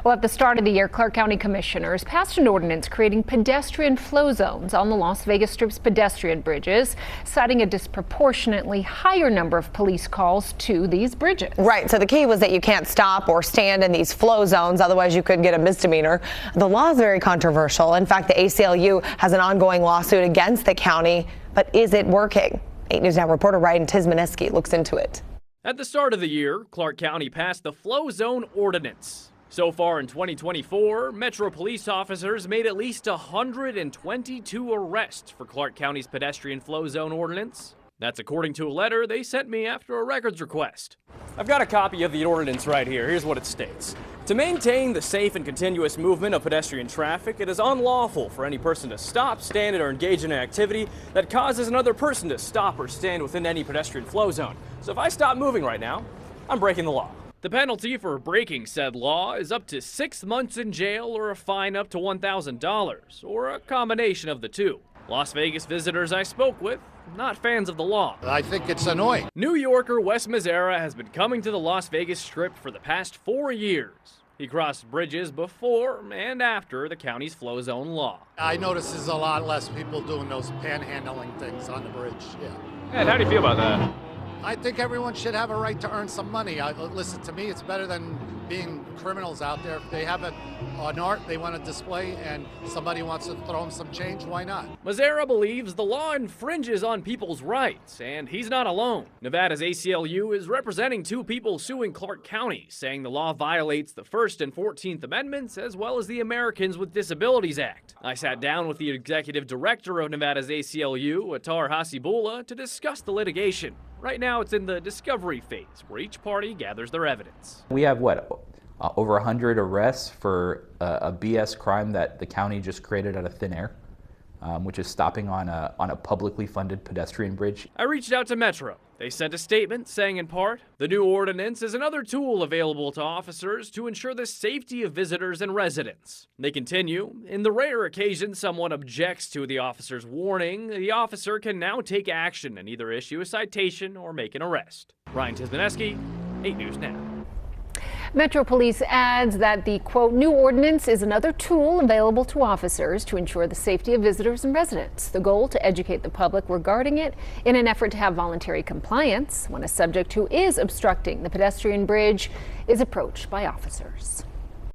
Well, at the start of the year, Clark County commissioners passed an ordinance creating pedestrian flow zones on the Las Vegas Strip's pedestrian bridges, citing a disproportionately higher number of police calls to these bridges. Right. So the key was that you can't stop or stand in these flow zones. Otherwise, you could get a misdemeanor. The law is very controversial. In fact, the ACLU has an ongoing lawsuit against the county. But is it working? 8 News Now reporter Ryan Tizmaneski looks into it. At the start of the year, Clark County passed the flow zone ordinance. So far in 2024, Metro police officers made at least 122 arrests for Clark County's pedestrian flow zone ordinance. That's according to a letter they sent me after a records request. I've got a copy of the ordinance right here. Here's what it states. To maintain the safe and continuous movement of pedestrian traffic, it is unlawful for any person to stop, stand, or engage in an activity that causes another person to stop or stand within any pedestrian flow zone. So if I stop moving right now, I'm breaking the law. The penalty for breaking said law is up to 6 months in jail or a fine up to $1,000, or a combination of the two. Las Vegas visitors I spoke with, not fans of the law. I think it's annoying. New Yorker Wes Mazzara has been coming to the Las Vegas Strip for the past 4 years. He crossed bridges before and after the county's flow zone law. I notice there's a lot less people doing those panhandling things on the bridge, And how do you feel about that? I think everyone should have a right to earn some money. Listen, to me, it's better than being criminals out there. If they have an art they want to display and somebody wants to throw them some change, why not? Mazzara believes the law infringes on people's rights, and he's not alone. Nevada's ACLU is representing 2 people suing Clark County, saying the law violates the First and 14th Amendments as well as the Americans with Disabilities Act. I sat down with the executive director of Nevada's ACLU, Attar Hasibullah, to discuss the litigation. Right now, it's in the discovery phase, where each party gathers their evidence. We have, over 100 arrests for a BS crime that the county just created out of thin air, which is stopping on a publicly funded pedestrian bridge. I reached out to Metro. They sent a statement saying, in part, the new ordinance is another tool available to officers to ensure the safety of visitors and residents. They continue, in the rare occasion someone objects to the officer's warning, the officer can now take action and either issue a citation or make an arrest. Ryan Tizmaneski, 8 News Now. Metro Police adds that the, quote, new ordinance is another tool available to officers to ensure the safety of visitors and residents. The goal to educate the public regarding it in an effort to have voluntary compliance when a subject who is obstructing the pedestrian bridge is approached by officers.